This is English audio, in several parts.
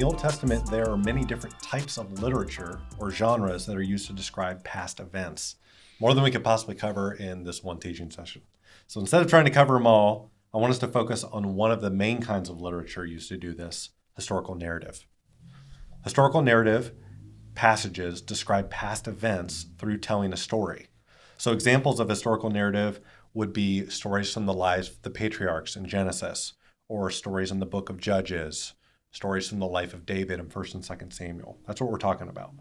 the Old Testament, there are many different types of literature or genres that are used to describe past events, more than we could possibly cover in this one teaching session. So instead of trying to cover them all, I want us to focus on one of the main kinds of literature used to do this, historical narrative. Historical narrative passages describe past events through telling a story. So examples of historical narrative would be stories from the lives of the patriarchs in Genesis, or stories in the book of Judges, stories from the life of David in 1st and 2nd Samuel. That's what we're talking about.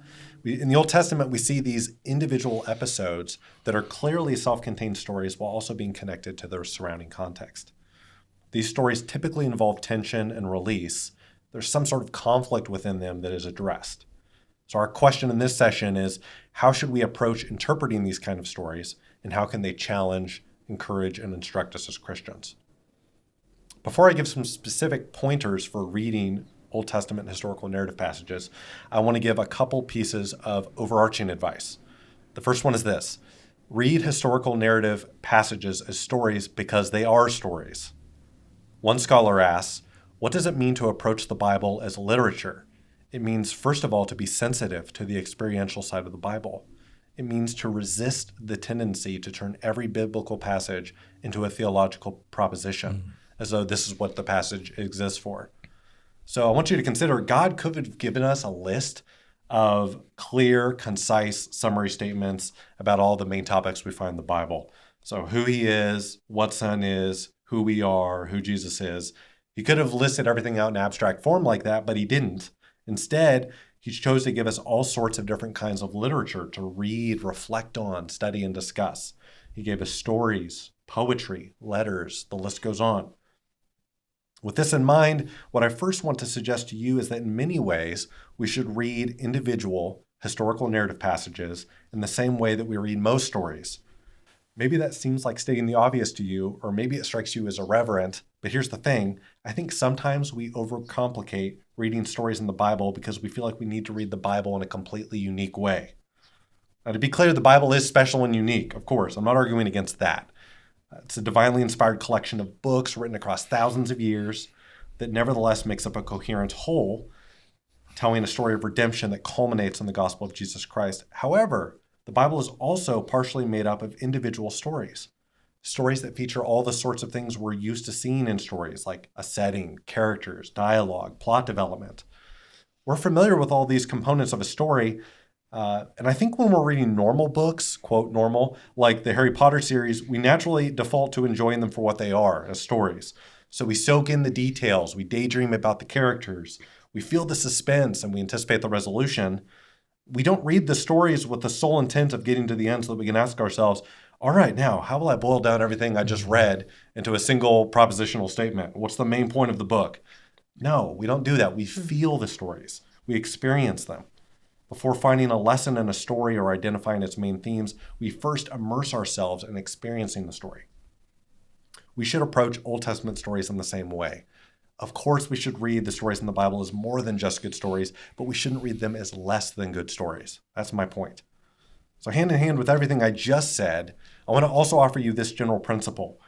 In the Old Testament, we see these individual episodes that are clearly self-contained stories while also being connected to their surrounding context. These stories typically involve tension and release. There's some sort of conflict within them that is addressed. So our question in this session is, how should we approach interpreting these kind of stories, and how can they challenge, encourage, and instruct us as Christians? Before I give some specific pointers for reading Old Testament historical narrative passages, I want to give a couple pieces of overarching advice. The first one is this: read historical narrative passages as stories because they are stories. One scholar asks, what does it mean to approach the Bible as literature? It means, first of all, to be sensitive to the experiential side of the Bible. It means to resist the tendency to turn every biblical passage into a theological proposition, as though this is what the passage exists for. So I want you to consider, God could have given us a list of clear, concise summary statements about all the main topics we find in the Bible. So who he is, what son is, who we are, who Jesus is. He could have listed everything out in abstract form like that, but he didn't. Instead, he chose to give us all sorts of different kinds of literature to read, reflect on, study, and discuss. He gave us stories, poetry, letters, the list goes on. With this in mind, what I first want to suggest to you is that in many ways, we should read individual historical narrative passages in the same way that we read most stories. Maybe that seems like stating the obvious to you, or maybe it strikes you as irreverent, but here's the thing. I think sometimes we overcomplicate reading stories in the Bible because we feel like we need to read the Bible in a completely unique way. Now, to be clear, the Bible is special and unique, of course. I'm not arguing against that. It's a divinely inspired collection of books written across thousands of years that nevertheless makes up a coherent whole, telling a story of redemption that culminates in the gospel of Jesus Christ. However, the Bible is also partially made up of individual stories that feature all the sorts of things we're used to seeing in stories, like a setting, characters, dialogue, plot development. We're familiar with all these components of a story, and I think when we're reading normal books, quote normal, like the Harry Potter series, we naturally default to enjoying them for what they are, as stories. So we soak in the details, we daydream about the characters, we feel the suspense, and we anticipate the resolution. We don't read the stories with the sole intent of getting to the end so that we can ask ourselves, all right, now, how will I boil down everything I just read into a single propositional statement? What's the main point of the book? No, we don't do that. We feel the stories. We experience them. Before finding a lesson in a story or identifying its main themes, we first immerse ourselves in experiencing the story. We should approach Old Testament stories in the same way. Of course, we should read the stories in the Bible as more than just good stories, but we shouldn't read them as less than good stories. That's my point. So hand in hand with everything I just said, I want to also offer you this general principle.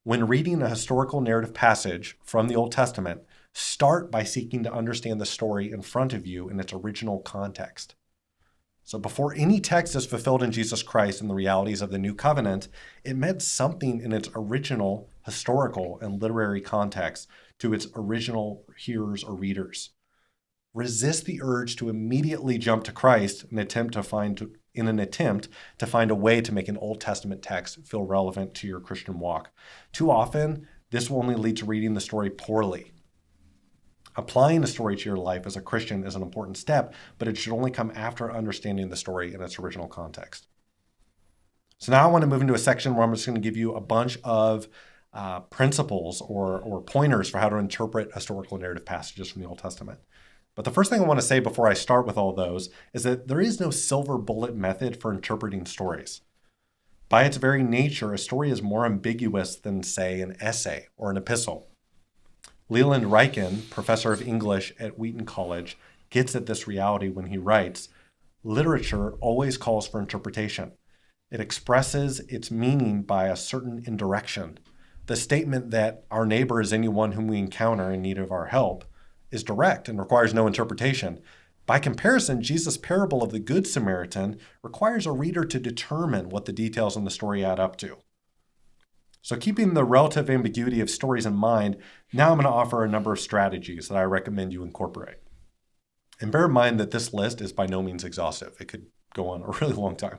When reading a historical narrative passage from the Old Testament, start by seeking to understand the story in front of you in its original context. So before any text is fulfilled in Jesus Christ and the realities of the new covenant, it meant something in its original historical and literary context to its original hearers or readers. Resist the urge to immediately jump to Christ in an attempt to find a way to make an Old Testament text feel relevant to your Christian walk. Too often, this will only lead to reading the story poorly. Applying the story to your life as a Christian is an important step, but it should only come after understanding the story in its original context. So now I want to move into a section where I'm just going to give you a bunch of principles or pointers for how to interpret historical narrative passages from the Old Testament. But the first thing I want to say before I start with all those is that there is no silver bullet method for interpreting stories. By its very nature, a story is more ambiguous than, say, an essay or an epistle. Leland Ryken, professor of English at Wheaton College, gets at this reality when he writes, literature always calls for interpretation. It expresses its meaning by a certain indirection. The statement that our neighbor is anyone whom we encounter in need of our help is direct and requires no interpretation. By comparison, Jesus' parable of the Good Samaritan requires a reader to determine what the details in the story add up to. So keeping the relative ambiguity of stories in mind, now I'm going to offer a number of strategies that I recommend you incorporate. And bear in mind that this list is by no means exhaustive. It could go on a really long time.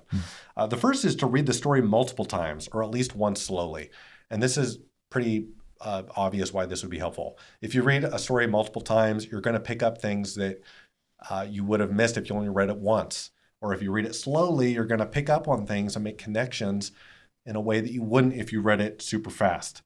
The first is to read the story multiple times, or at least once slowly. And this is pretty obvious why this would be helpful. If you read a story multiple times, you're going to pick up things that you would have missed if you only read it once. Or if you read it slowly, you're going to pick up on things and make connections in a way that you wouldn't if you read it super fast.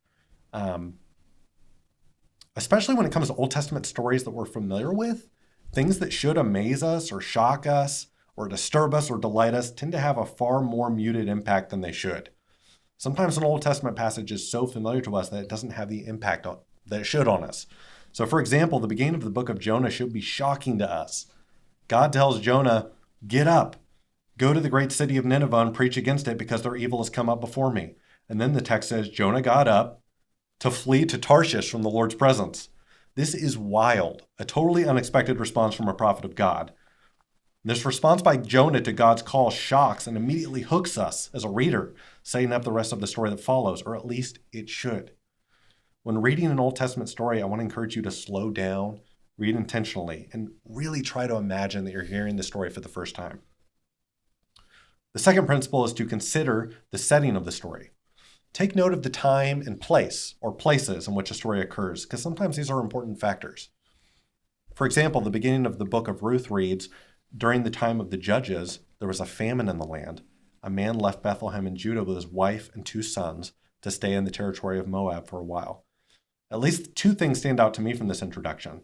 Especially when it comes to Old Testament stories that we're familiar with, things that should amaze us or shock us or disturb us or delight us tend to have a far more muted impact than they should. Sometimes an Old Testament passage is so familiar to us that it doesn't have the impact that it should on us. So for example, the beginning of the book of Jonah should be shocking to us. God tells Jonah, "Get up, go to the great city of Nineveh and preach against it because their evil has come up before me." And then the text says, Jonah got up to flee to Tarshish from the Lord's presence. This is wild, a totally unexpected response from a prophet of God. This response by Jonah to God's call shocks and immediately hooks us as a reader, setting up the rest of the story that follows, or at least it should. When reading an Old Testament story, I want to encourage you to slow down, read intentionally, and really try to imagine that you're hearing the story for the first time. The second principle is to consider the setting of the story. Take note of the time and place, or places in which a story occurs, because sometimes these are important factors. For example, the beginning of the book of Ruth reads, "During the time of the judges, there was a famine in the land. A man left Bethlehem in Judah with his wife and 2 sons to stay in the territory of Moab for a while." At least 2 things stand out to me from this introduction.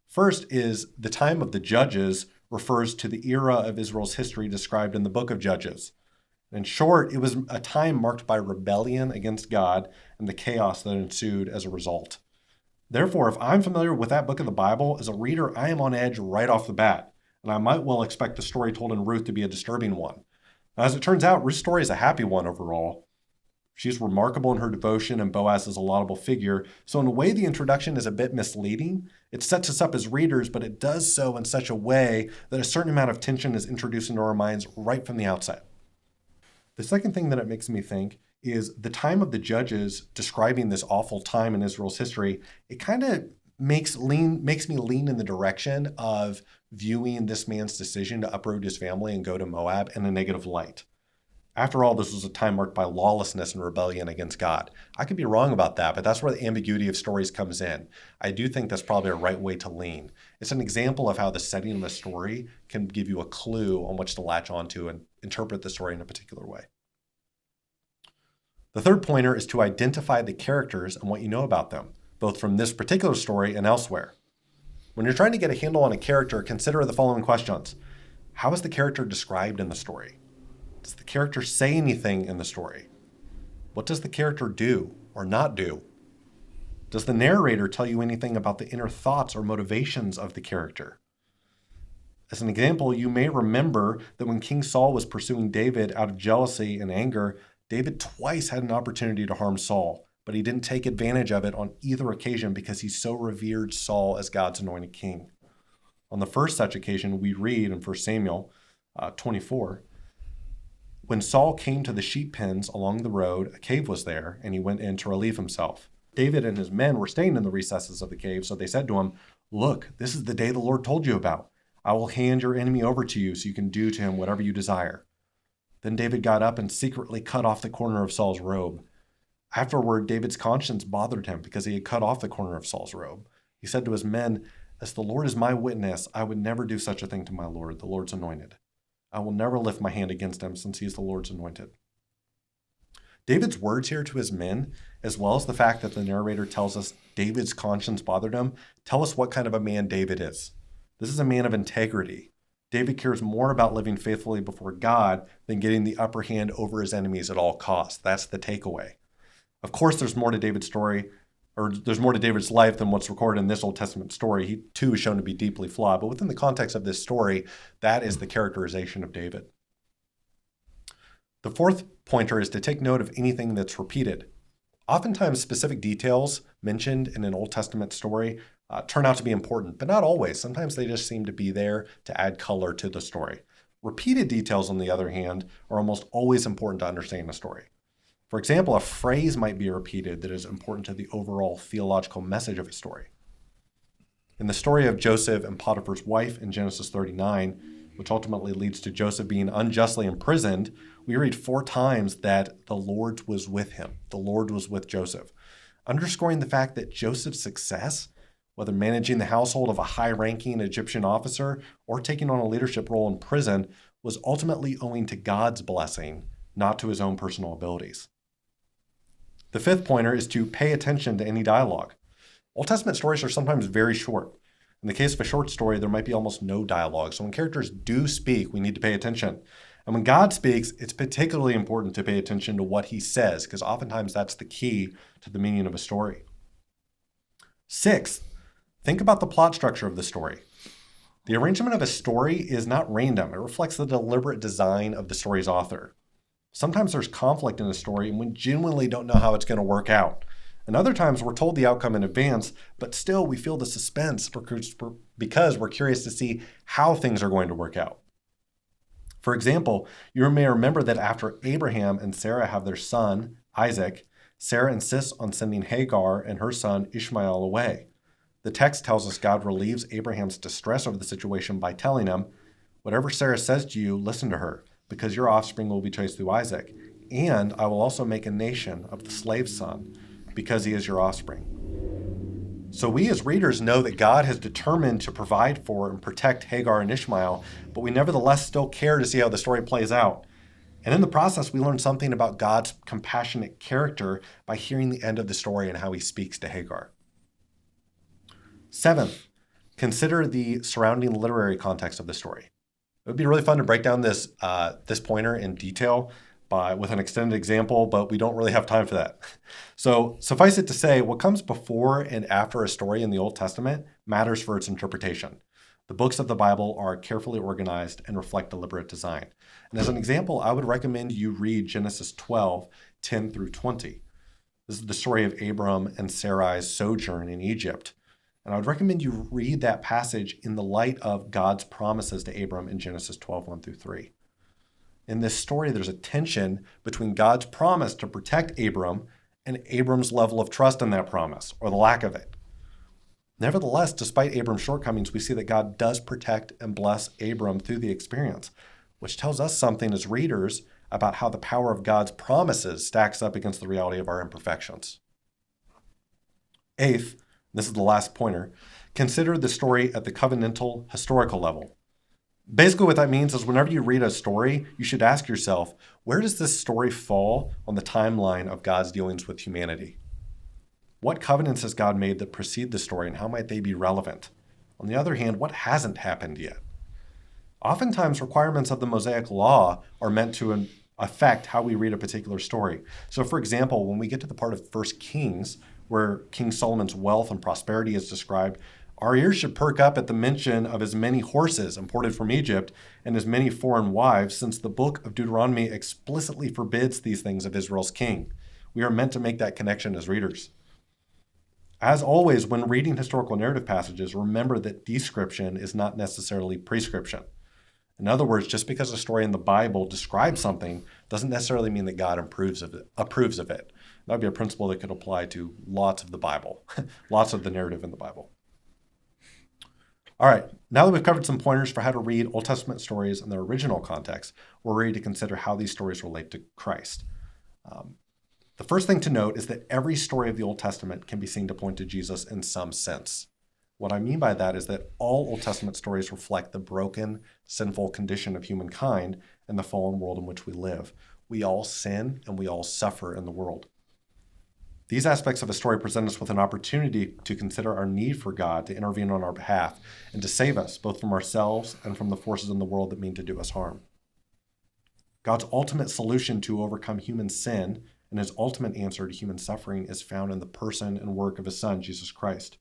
First is the time of the judges refers to the era of Israel's history described in the book of Judges. In short, it was a time marked by rebellion against God and the chaos that ensued as a result. Therefore, if I'm familiar with that book of the Bible, as a reader, I am on edge right off the bat, and I might well expect the story told in Ruth to be a disturbing one. Now, as it turns out, Ruth's story is a happy one overall. She's remarkable in her devotion, and Boaz is a laudable figure. So in a way, the introduction is a bit misleading. It sets us up as readers, but it does so in such a way that a certain amount of tension is introduced into our minds right from the outset. The second thing that it makes me think is the time of the judges describing this awful time in Israel's history. It kind of makes me lean in the direction of viewing this man's decision to uproot his family and go to Moab in a negative light. After all, this was a time marked by lawlessness and rebellion against God. I could be wrong about that, but that's where the ambiguity of stories comes in. I do think that's probably a right way to lean. It's an example of how the setting of a story can give you a clue on which to latch onto and interpret the story in a particular way. The third pointer is to identify the characters and what you know about them, both from this particular story and elsewhere. When you're trying to get a handle on a character, consider the following questions. How is the character described in the story? Does the character say anything in the story? What does the character do or not do? Does the narrator tell you anything about the inner thoughts or motivations of the character? As an example, you may remember that when King Saul was pursuing David out of jealousy and anger, David twice had an opportunity to harm Saul, but he didn't take advantage of it on either occasion because he so revered Saul as God's anointed king. On the first such occasion, we read in 1 Samuel 24, when Saul came to the sheep pens along the road, a cave was there, and he went in to relieve himself. David and his men were staying in the recesses of the cave, so they said to him, "Look, this is the day the Lord told you about. I will hand your enemy over to you so you can do to him whatever you desire." Then David got up and secretly cut off the corner of Saul's robe. Afterward, David's conscience bothered him because he had cut off the corner of Saul's robe. He said to his men, "As the Lord is my witness, I would never do such a thing to my Lord, the Lord's anointed. I will never lift my hand against him since he is the Lord's anointed." David's words here to his men, as well as the fact that the narrator tells us David's conscience bothered him, tell us what kind of a man David is. This is a man of integrity. David cares more about living faithfully before God than getting the upper hand over his enemies at all costs. That's the takeaway. Of course, there's more to David's story, or there's more to David's life than what's recorded in this Old Testament story. He too is shown to be deeply flawed, but within the context of this story, that is the characterization of David. The fourth pointer is to take note of anything that's repeated. Oftentimes, specific details mentioned in an Old Testament story turn out to be important, but not always. Sometimes they just seem to be there to add color to the story. Repeated details, on the other hand, are almost always important to understand a story. For example, a phrase might be repeated that is important to the overall theological message of a story. In the story of Joseph and Potiphar's wife in Genesis 39, which ultimately leads to Joseph being unjustly imprisoned, we read 4 times that the Lord was with him. The Lord was with Joseph, underscoring the fact that Joseph's success, whether managing the household of a high-ranking Egyptian officer or taking on a leadership role in prison, was ultimately owing to God's blessing, not to his own personal abilities. The 5th pointer is to pay attention to any dialogue. Old Testament stories are sometimes very short. In the case of a short story, there might be almost no dialogue. So when characters do speak, we need to pay attention. And when God speaks, it's particularly important to pay attention to what he says, because oftentimes that's the key to the meaning of a story. 6th, think about the plot structure of the story. The arrangement of a story is not random. It reflects the deliberate design of the story's author. Sometimes there's conflict in a story and we genuinely don't know how it's going to work out. And other times we're told the outcome in advance, but still we feel the suspense because we're curious to see how things are going to work out. For example, you may remember that after Abraham and Sarah have their son, Isaac, Sarah insists on sending Hagar and her son Ishmael away. The text tells us God relieves Abraham's distress over the situation by telling him, "Whatever Sarah says to you, listen to her, because your offspring will be traced through Isaac, and I will also make a nation of the slave's son, because he is your offspring." So we as readers know that God has determined to provide for and protect Hagar and Ishmael, but we nevertheless still care to see how the story plays out. And in the process, we learn something about God's compassionate character by hearing the end of the story and how he speaks to Hagar. 7th, consider the surrounding literary context of the story. It would be really fun to break down this pointer in detail with an extended example, but we don't really have time for that. So suffice it to say, what comes before and after a story in the Old Testament matters for its interpretation. The books of the Bible are carefully organized and reflect deliberate design. And as an example, I would recommend you read Genesis 12, 10 through 20. This is the story of Abram and Sarai's sojourn in Egypt. And I would recommend you read that passage in the light of God's promises to Abram in Genesis 12, 1 through 3. In this story, there's a tension between God's promise to protect Abram and Abram's level of trust in that promise, or the lack of it. Nevertheless, despite Abram's shortcomings, we see that God does protect and bless Abram through the experience, which tells us something as readers about how the power of God's promises stacks up against the reality of our imperfections. 8th, this is the last pointer, consider the story at the covenantal historical level. Basically, what that means is whenever you read a story, you should ask yourself, where does this story fall on the timeline of God's dealings with humanity? What covenants has God made that precede the story, and how might they be relevant? On the other hand, what hasn't happened yet? Oftentimes, requirements of the Mosaic Law are meant to affect how we read a particular story. So, for example, when we get to the part of 1 Kings, where King Solomon's wealth and prosperity is described, our ears should perk up at the mention of his many horses imported from Egypt and his many foreign wives, since the book of Deuteronomy explicitly forbids these things of Israel's king. We are meant to make that connection as readers. As always, when reading historical narrative passages, remember that description is not necessarily prescription. In other words, just because a story in the Bible describes something doesn't necessarily mean that God approves of it. That would be a principle that could apply to lots of the Bible, lots of the narrative in the Bible. All right, now that we've covered some pointers for how to read Old Testament stories in their original context, we're ready to consider how these stories relate to Christ. The first thing to note is that every story of the Old Testament can be seen to point to Jesus in some sense. What I mean by that is that all Old Testament stories reflect the broken, sinful condition of humankind and the fallen world in which we live. We all sin and we all suffer in the world. These aspects of a story present us with an opportunity to consider our need for God to intervene on our behalf and to save us, both from ourselves and from the forces in the world that mean to do us harm. God's ultimate solution to overcome human sin and his ultimate answer to human suffering is found in the person and work of his Son, Jesus Christ.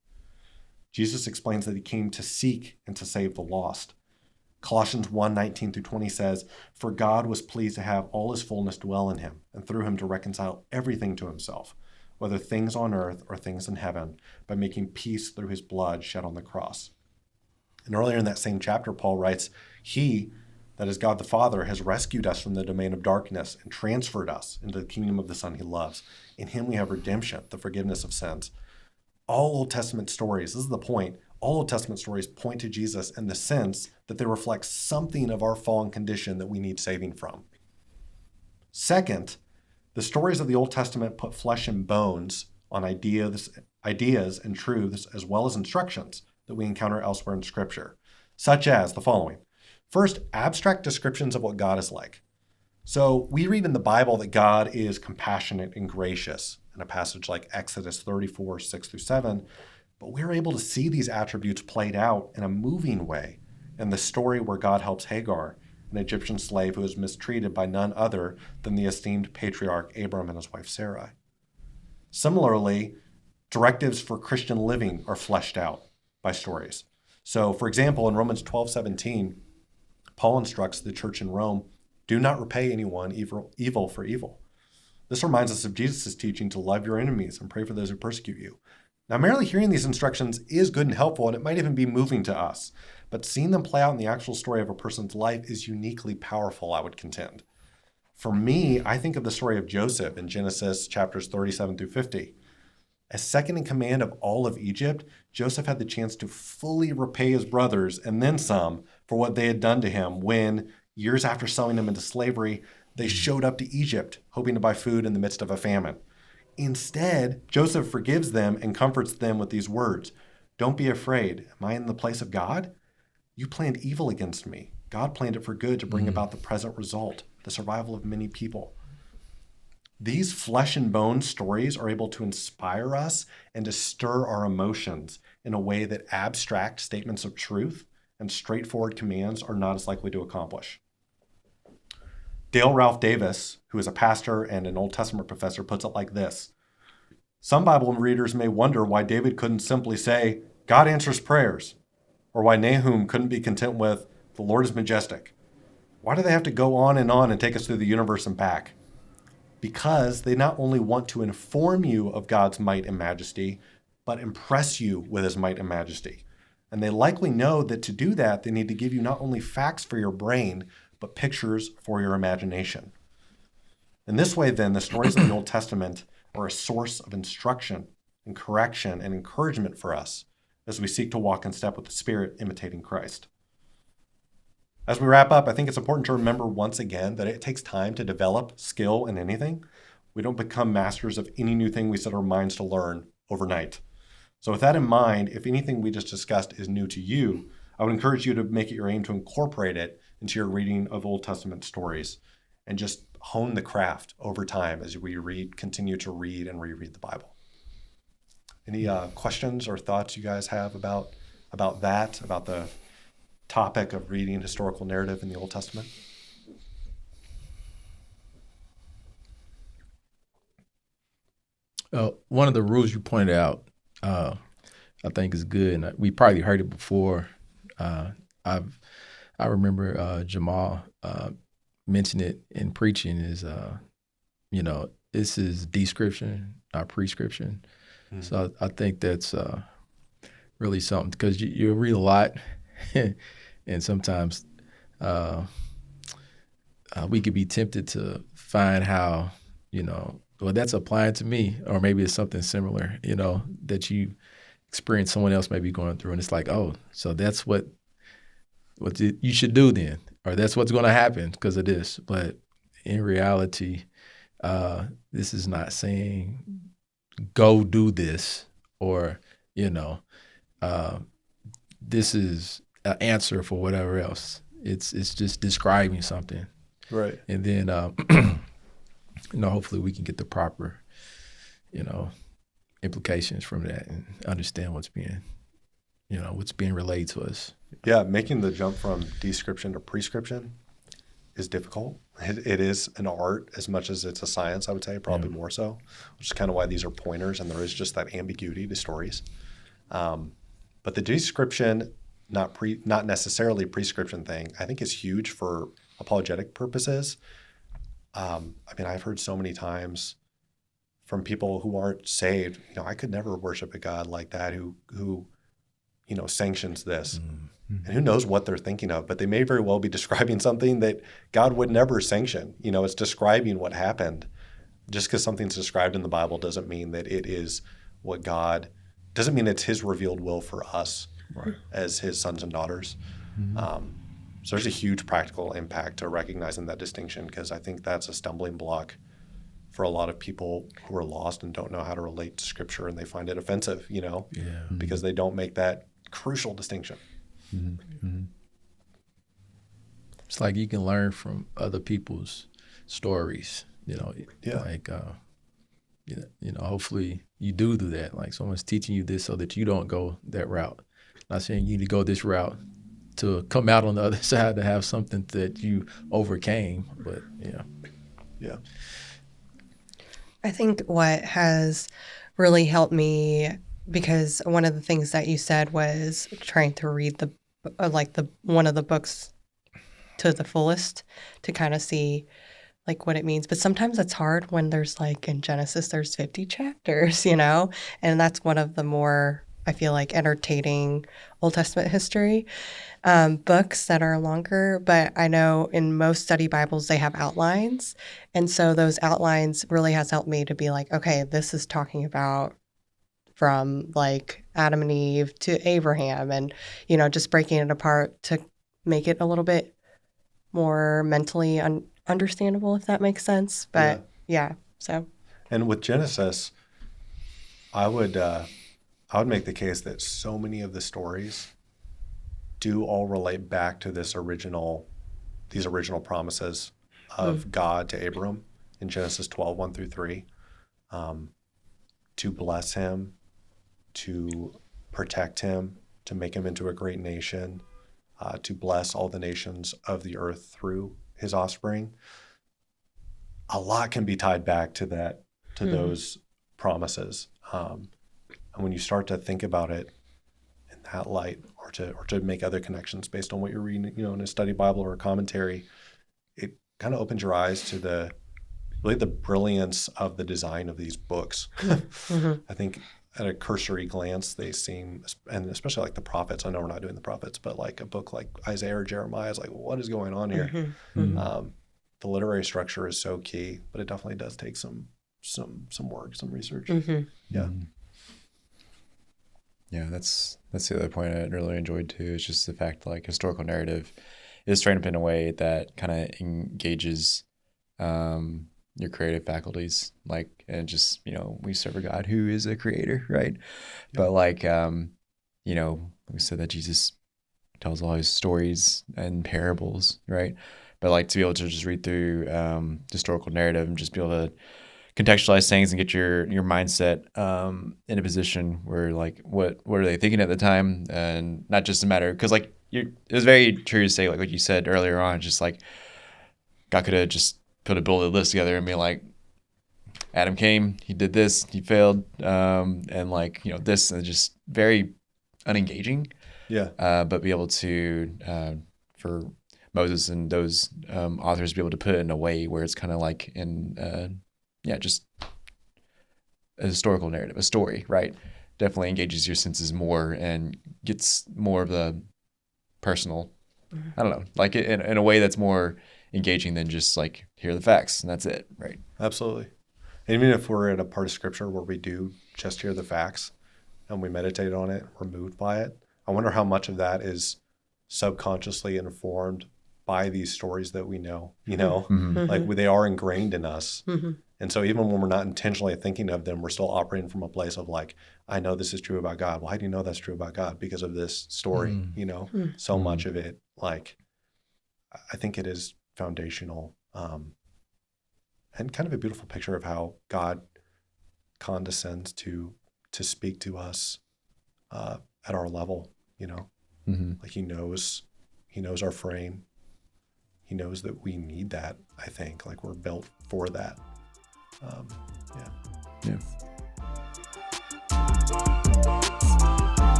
Jesus explains that he came to seek and to save the lost. Colossians 1:19 through 20 says, "For God was pleased to have all his fullness dwell in him, and through him to reconcile everything to himself, whether things on earth or things in heaven, by making peace through his blood shed on the cross. And earlier in that same chapter, Paul writes, he, that is God the Father, has rescued us from the domain of darkness and transferred us into the kingdom of the Son he loves. In him we have redemption, the forgiveness of sins. All Old Testament stories, this is the point, all Old Testament stories point to Jesus in the sense that they reflect something of our fallen condition that we need saving from. Second, the stories of the Old Testament put flesh and bones on ideas and truths, as well as instructions that we encounter elsewhere in Scripture, such as the following. First, abstract descriptions of what God is like. So we read in the Bible that God is compassionate and gracious in a passage like Exodus 34, 6 through 7, but we're able to see these attributes played out in a moving way in the story where God helps Hagar, an Egyptian slave who is mistreated by none other than the esteemed patriarch Abram and his wife Sarai. Similarly, directives for Christian living are fleshed out by stories. So, for example, in Romans 12:17, Paul instructs the church in Rome, do not repay anyone evil for evil. This reminds us of Jesus' teaching to love your enemies and pray for those who persecute you. Now, merely hearing these instructions is good and helpful, and it might even be moving to us. But seeing them play out in the actual story of a person's life is uniquely powerful, I would contend. For me, I think of the story of Joseph in Genesis chapters 37 through 50. As second in command of all of Egypt, Joseph had the chance to fully repay his brothers and then some for what they had done to him when, years after selling him into slavery, they showed up to Egypt, hoping to buy food in the midst of a famine. Instead, Joseph forgives them and comforts them with these words, don't be afraid. Am I in the place of God? You planned evil against me. God planned it for good to bring about the present result, the survival of many people. These flesh and bone stories are able to inspire us and to stir our emotions in a way that abstract statements of truth and straightforward commands are not as likely to accomplish. Dale Ralph Davis, who is a pastor and an Old Testament professor, puts it like this. Some Bible readers may wonder why David couldn't simply say, God answers prayers, or why Nahum couldn't be content with, the Lord is majestic. Why do they have to go on and take us through the universe and back? Because they not only want to inform you of God's might and majesty, but impress you with his might and majesty. And they likely know that to do that, they need to give you not only facts for your brain, but pictures for your imagination. In this way, then, the stories of the Old Testament are a source of instruction and correction and encouragement for us as we seek to walk in step with the Spirit, imitating Christ. As we wrap up, I think it's important to remember once again that it takes time to develop skill in anything. We don't become masters of any new thing we set our minds to learn overnight. So with that in mind, if anything we just discussed is new to you, I would encourage you to make it your aim to incorporate it into your reading of Old Testament stories and just hone the craft over time as we continue to read and reread the Bible. Any questions or thoughts you guys have about that, about the topic of reading historical narrative in the Old Testament? One of the rules you pointed out, I think is good, and we probably heard it before. I remember Jamal mentioned it in preaching is, this is description, not prescription. Mm-hmm. So I think that's really something, because you read a lot, and sometimes we could be tempted to find how, well, that's applying to me, or maybe it's something similar, that you experience someone else may be going through, and it's like, oh, so that's what you should do then, or that's what's going to happen because of this. But in reality, this is not saying go do this, or this is an answer for whatever else. It's just describing something, right? And then hopefully we can get the proper implications from that and understand what's being relayed to us. Yeah, making the jump from description to prescription is difficult. It is an art as much as it's a science, I would say, probably more so, which is kind of why these are pointers, and there is just that ambiguity to stories. But the description, not necessarily prescription thing, I think is huge for apologetic purposes. I've heard so many times from people who aren't saved. I could never worship a God like that who sanctions this. And who knows what they're thinking of, but they may very well be describing something that God would never sanction. It's describing what happened. Just because something's described in the Bible doesn't mean that it is what God, doesn't mean it's his revealed will for us as his sons and daughters. So there's a huge practical impact to recognizing that distinction, because I think that's a stumbling block for a lot of people who are lost and don't know how to relate to Scripture, and they find it offensive, because they don't make that crucial distinction. It's like you can learn from other people's stories, like, hopefully you do that. Like someone's teaching you this so that you don't go that route. Not saying you need to go this route to come out on the other side to have something that you overcame, but Yeah. I think what has really helped me, because one of the things that you said was trying to read one of the books to the fullest to kind of see like what it means. But sometimes it's hard when there's like in Genesis, there's 50 chapters, and that's one of the more, I feel like, entertaining Old Testament history books that are longer. But I know in most study Bibles, they have outlines. And so those outlines really has helped me to be like, okay, this is talking about from like Adam and Eve to Abraham, and, just breaking it apart to make it a little bit more mentally understandable, if that makes sense. But so. And with Genesis, I would make the case that so many of the stories do all relate back to these original promises of God to Abram in Genesis 12, 1-3, to bless him, to protect him, to make him into a great nation, to bless all the nations of the earth through his offspring. A lot can be tied back to those promises. And when you start to think about it in that light, or to make other connections based on what you're reading, in a study Bible or a commentary, it kind of opens your eyes to the brilliance of the design of these books. I think at a cursory glance, they seem, and especially like the prophets, I know we're not doing the prophets, but like a book like Isaiah or Jeremiah is like, what is going on here? The literary structure is so key, but it definitely does take some work, some research. Yeah, that's the other point I really enjoyed too. Is just the fact like historical narrative is framed up in a way that kind of engages your creative faculties, like, and just, we serve a God who is a creator, right? But like, we said that Jesus tells all his stories and parables, right? But like to be able to just read through historical narrative and just be able to contextualize things and get your mindset in a position where like what are they thinking at the time, and not just a matter, because like it was very true to say, like what you said earlier on, just like God could have just put a bullet list together and be like, Adam came, he did this, he failed, and like this, and just very unengaging. But be able to for Moses and those authors be able to put it in a way where it's kind of like in just a historical narrative, a story, right? Definitely engages your senses more and gets more of the personal, I don't know, like in a way that's more engaging than just like, here are the facts and that's it, right? Absolutely. And even if we're in a part of Scripture where we do just hear the facts and we meditate on it, we're moved by it, I wonder how much of that is subconsciously informed by these stories that we know, like they are ingrained in us. And so even when we're not intentionally thinking of them, we're still operating from a place of like, I know this is true about God. Well, how do you know that's true about God? Because of this story, so much of it, like, I think it is foundational, and kind of a beautiful picture of how God condescends to speak to us at our level, like he knows our frame. He knows that we need that. I think like we're built for that. Yeah.